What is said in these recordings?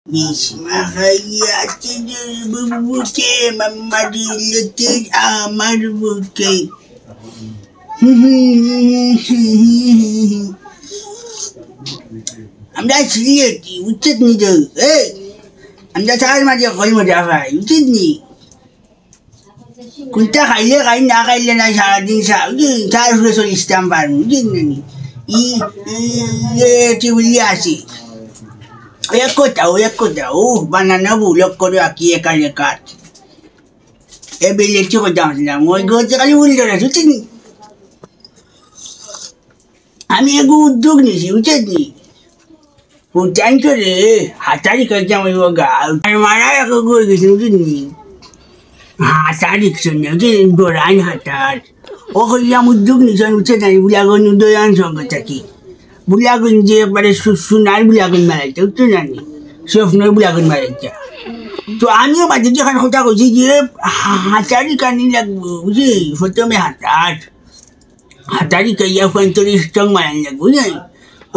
Bismillahirrahmanirrahim. Buke mama diletik amar buke. Amda siyeti ucet ni tu. Amda cakap macam kau macam apa? Ucet ni. Kunta kaya kaya nak kaya nak cakap ding cakap. Cakap sudah soal Islam baru. Ucet ni. Tiwiliasi. Aku tahu. Banana bulok kau aki ekar. Beli tu kau jangan sedang. Mau ikut sekali boleh dah. Ucet ni. Ami aku uduk ni si ucet ni. Hujan tu deh. Hatari kerja macam apa? Mana aku gua kisah ucet ni. Hatari kisahnya. Ucet dorang hatar. Oh yang uduk ni san ucet ni. Bulagan udoyan so kacaki. Bulagan je pada sunan bulagan Malaysia tu nani. Sofna bulagan Malaysia. Tu anya macam je kan kau tahu je hatari kan ni lagu je foto me hatar. Hatari kaya fan tulis tong mana lagu je.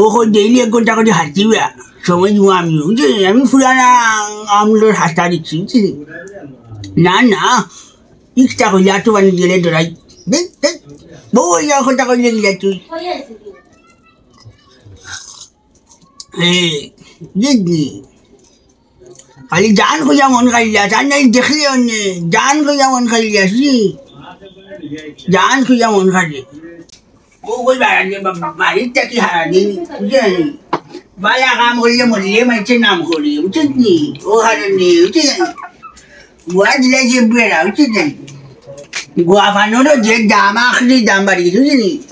Oh daily aku tahu dia hati ya. Semua jual ami je. Ami fulana amlor hatari je. Nana. Ikta ko jatuh wan dia le dorai. Dek. Boy aku tahu dia jatuh. Jadi, kali jangan kau jangan kali ya, jangan deklion ni, jangan kau jangan kali ya sih, jangan kau jangan kali. Kau bayar ni, bayar tak kira ni, jadi, bayar kamu boleh macam nama kau ni, macam ni, oh hari ni, macam, buat je berapa, macam ni. Gua fano tu je damak ni dambar itu ni.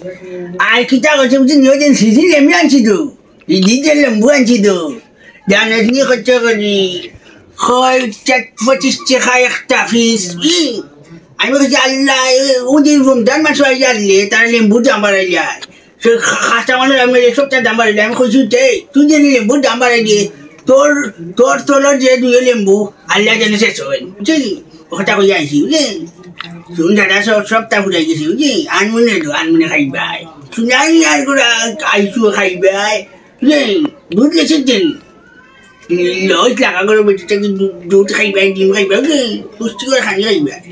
Ay kita kau macam ni, macam sisi lemian situ. Ini je lembuan situ. Dan ni kata ni, kau cat fotis cekaya tafis. Aku kata Allah, uji rumdan masuk aja le, tanah lembu dambar aja. So kata mana ramai esok tak dambar aja, aku suci. Tu je ni lembu dambar aja. Tolong je dua lembu, Allah jangan sesuai. Jadi, kata aku yang sih, sudah dah sok tak boleh je sih. Anu ni tu, anu ni kaibai. Sudah ni aku dah kaisu kaibai. Ni, bukan sedih. Loh, tak kalau macam dua kaibai di kaibai ke, mesti kau hanya kaibai.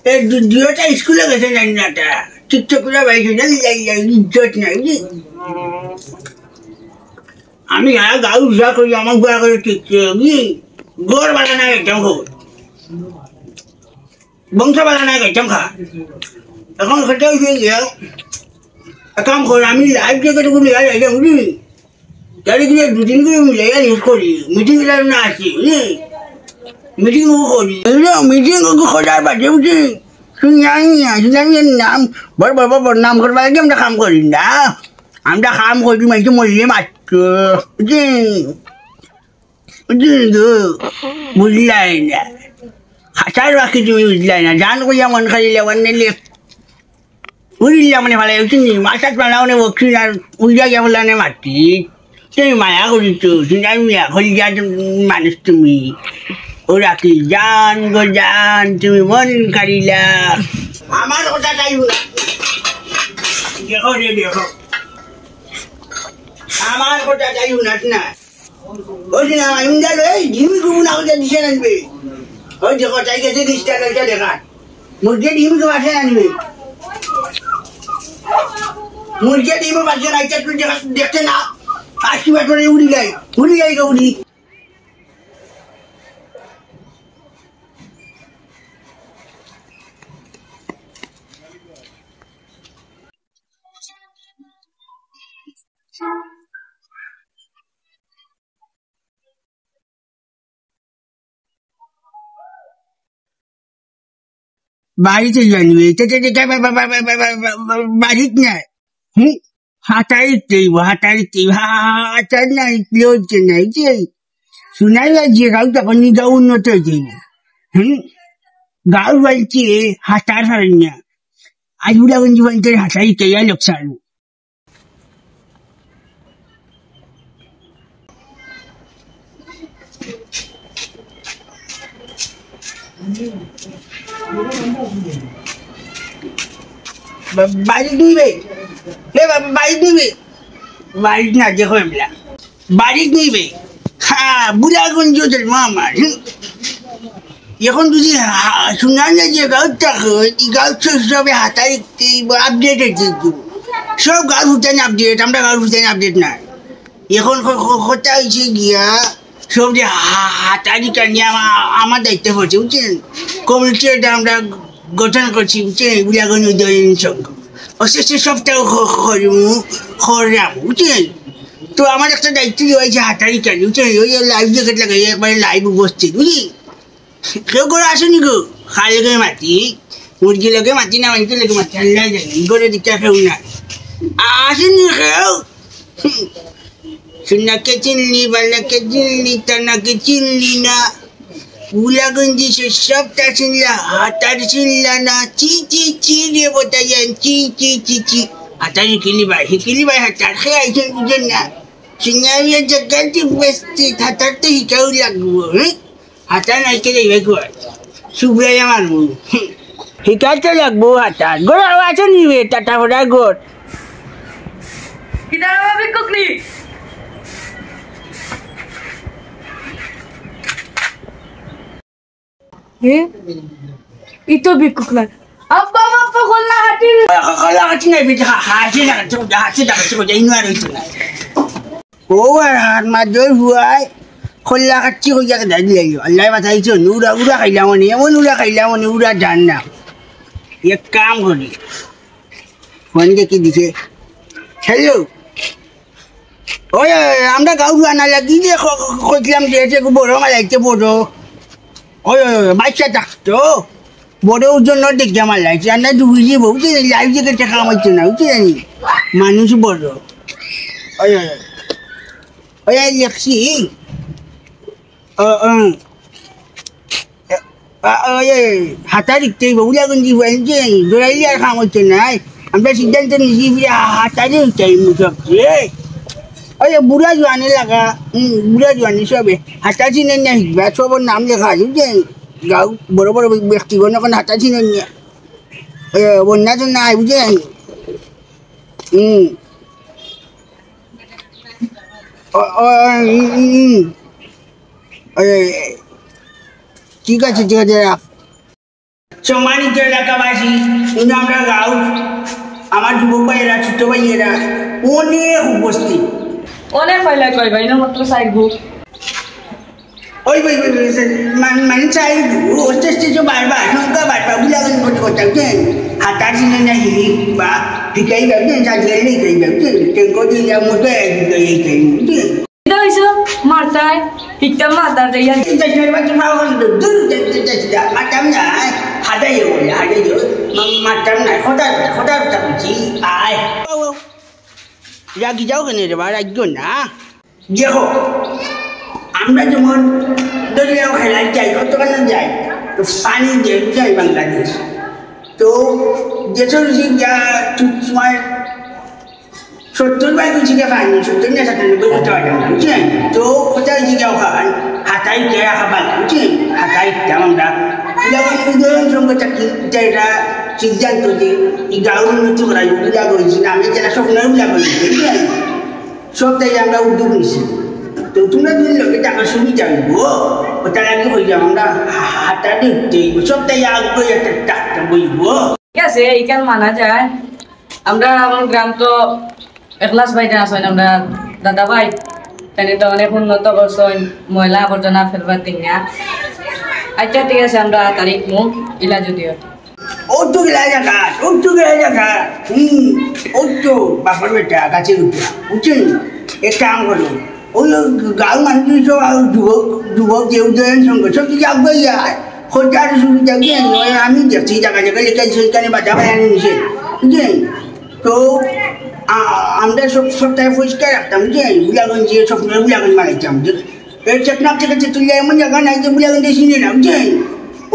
Dia tak sekolah ke sana nada. TikTok lah baik sudah yang jod ni. Ami agak usah kau yang mau gua kau TikTok ni. Gor bala naik jangkau. Bangsa bala naik jangkau. Aku kata dia. Akam kau kami live je kita boleh ada yang ni. Jadi kita meeting kita boleh ada sekali. Meeting kita nasi ni. Meeting aku ni. Meeting aku kau dah baca meeting. Senyanya nam. Ber nam kerja lagi anda kamu kau ni dah. Anda kamu kau ni macam boleh macam. Jadi tu mulai ni. Hasil waktu tu mulai ni. Jangan kau yang mana kali lewan ni. Uri yang mana malah itu ni, masa tu malah ni waktu nak ujar yang malah ni mati. Jadi mana aku itu, sebenarnya aku jadi manis tu mi. Orang kian, gojan, tu mon karilah. Amal aku tak tahu lah. Dia kau. Amal aku tak tahu nak. Oh ni nama indah le, ini aku nak jadi channel be. Oh dia kau tak jadi channel je dekat. Mungkin ini kau macam ni. Mungkin ini macam nak cakap dia kena. Asyik macam ni udi lagi kau udi. Balik tu jadi, baliknya. Hatari dia jenai je. Sunai je kau tak kau ni gaun tu je. Gaun je hatarnya. Ayu dah menjual je hatari kaya loksan. Balik ni be. Balik ni be. Balik nak je kau bila. Balik ni be. Buraganj জন্ম আমার এখন যদি শোনা যায় যে গাঁত থাকো এই গাঁত সবে হাতায় আপডেট হয়েছে সব গাঁত হুতেন আপডেট আমরা গাঁত হুতেন আপডেট না এখন কথা হয়েছে গিয়া সব যে হাতারি কানিয়ে আমার দায়িত্ব পড়ছে বুঝছেন কমিটি এটা আমরা গঠন করছি বুঝছেন বুড়াগঞ্জ উদয়ন সংঘ অশেষ সবটাও খরাম বুঝছেন তো আমার একটা দায়িত্ব রয়েছে হাতারি কানি বুঝছেন ওই লাইভ জ্যাকেট লাগাই একবারে লাইভ উপস্থিত বুঝলি কেউ করে আসেনি গো খালে গিয়ে মাতি মুরগি লগে মাতি না মাইতে লগে মাতি আল্লাহ জানি করে দিতে কেউ না আসেনি কেউ সুনাকে চিনলি বালাকে চিনলি তানাকে চিনলি না বুলাগঞ্জি সবটা চিনলা হাতার চিনলা না চি চি চি রে বোতাইয়ান চি চি চি চি হাতার হিকিলি ভাই হাতার খেয়ে আইছেন বুঝেন না সিঙ্গারিয়া জায়গাটি বেসতে হাতার তো হিকাও লাগবো হ্যাঁ হাতার নাইকে যাইবে কর সুব্রাইয়া মারবো হিকাতে লাগবো হাতার গোড় আছে নিবে টাটা ফোটার গোড় Kita mau bikuk nih. Itu bikuk lah. Apa kolah hati? Kolah hati nggak bisa hati nak cukup jadi nuar itu. Oh, armador buai. Kolah hati kau jangan jadi lagi. Allah macam itu. Nura kailawan ni, nura jana. Ia kam kau ni. Mana kita Hello. ওই আমরা গাঁও আনা লাগি যে কইলাম যে বড় মালাইতে বড় ওই বাচ্চা থাকতো বড়োর জন্য দেখে আমার লাগছে আর না ডুবি যাবো বুঝছি লাইফ থেকে টাকা আমাইছে না বুঝছি জানি মানুষ বড় ওই ওই লেখছি হাতা দেখতে বুলাগঞ্জি বলছে দৌড়াইলে আর খাম হচ্ছে না আমরা সিদ্ধান্ত নিয়েছি হাতা দেখতে সবচেয়ে ওই বুড়া জোয়ানি লাগা বুড়া জোয়ানি সবে হাতা চিনে নিয়ে শিখবা সবর নাম লেখা আছে বুঝছেন গাঁও বড় বড় ব্যক্তিগণ এখন হাতা চিনে নিয়ে বন্যা তো নাই বুঝছেন ঠিক আছে সম্মানিত এলাকাবাসী আমরা গাঁও আমার যুবক ভাইয়েরা ছোট ভাইয়েরা অনেক উপস্থিত অনেক ফাইলাই কই ভাই না মাত্র সাইড গ্রুপ ওই মানে সাইড হচ্ছে যে বারবার সংখ্যা বারবার বুলাগন করতে করতেন হাতার চিনে না হিলি বা ঠিকাই ভাবছেন সাজিয়ে নেই ভাবছেন টেঙ্কো দিয়ে মতো এই এটা হইছে মারতাই হিকটা মারতার দেয়া মাতাম না হাতাই মাতাম না খোদা বুঝি আয় রাগি যাও কেন রে বা রাজ্য না দেখো আমরা যেমন দরিয়াও খেলায় যাই কতখানে যাই তো পানি যাই বাংলাদেশ তো যেসব সময় 70 জিগা পানি 70 না 97 করতে পারতাম না বুঝছেন তো কোথায় জিগাও খান হাতাই গেয়া খাবার বুঝছেন হাতাই আমরা উদয়ন সঙ্গে এটা সিদ্ধান্ত যে এই গাঁও উন্নতি করা বুলাগঞ্জ নামে যারা স্বপ্নের বুলাগঞ্জ বুঝলেন সবটাই আমরা উদ্যোগ নিছি তো তোমরা যদি লোকে টাকা সুবিধা হইব ওটার আগে হয়ে যাবো আমরা হাতা দেখতে সবটাই আগে একটা ডাক্তার বইব ঠিক আছে এইখান মানা যায় আমরা আমার গ্রাম তো একলাস ভাইটা আসেন আমরা দাদা ভাই তাই তো অনেক উন্নত করছেন ময়লা আবর্জনা ফেলবার দিন না আচ্ছা ঠিক আছে আমরা তারিখ মুখ ইলা যদিও ওটু গেলা জায়গা ওটু বাপর বেটা গাছে উঠা বুঝছেন এক কাম করো ওই গাঁও মানুষ সব যুবক যে উদয়ন সংঘ সব কিছু আগে যায় খোঁজার সুবিধা দিয়ে নয় আমি দেখছি জায়গা লেখা সেখানে বাধা বানানো নিষেধ বুঝছেন তো আমরা সপ্তাহে পরিষ্কার রাখতাম বুঝছেন বুলাগঞ্জে স্বপ্নের বুলাগঞ্জ মারাইতাম চেকনাপ থেকে তুলে এমন জায়গা নাই যে বুলাগঞ্জে চিনে না বুঝছেন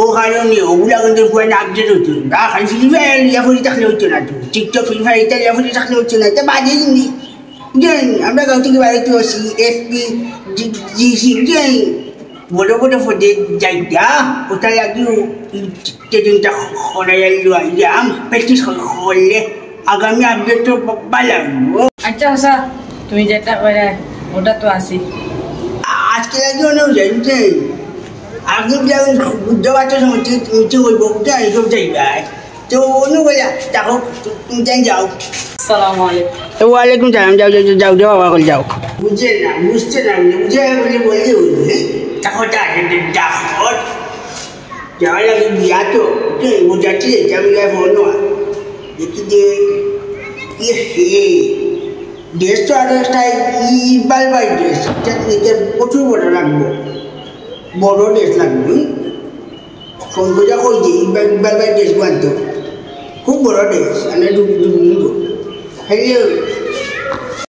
ও কারণে ওগুলাগঞ্জের পুরো আপডেট হতো না খালি ফ্রি ফায়ার ইয়াফুরি থাকলে হতো না তো টিকটক ফ্রি ফায়ার ইত্যাদি ইয়াফুরি থাকলে হতো না এটা বাজে জিনিস বুঝলেন আমরা গাঁও থেকে বাড়িতে আসি এসপি জিসি বুঝলেন বড় বড় পদে যাইতা ওটা লাগিও ট্রেনিংটা করাইলাম প্র্যাকটিস করলে আগামী আপডেট তো ভালো আচ্ছা আচ্ছা তুমি যেটা করে ওটা তো আসি আজকে Kaya doon ako dyan, Aku bilang jawab tu sama cuy bukan itu jadi. Tu nu kaya tahu jangan jauh. Assalamualaikum. Waalaikumsalam jauh jawab aku jauh. Hujan boleh. Takut takut. Jangan lagi dia tu. Tu hujan tu jangan dia bono. Jadi dia tu ada style bal dia. Jadi dia putu bola lagi. Boro des lagi, kon kerja kau je, bal des bantu. Kau boro des, anda duduk. Hello,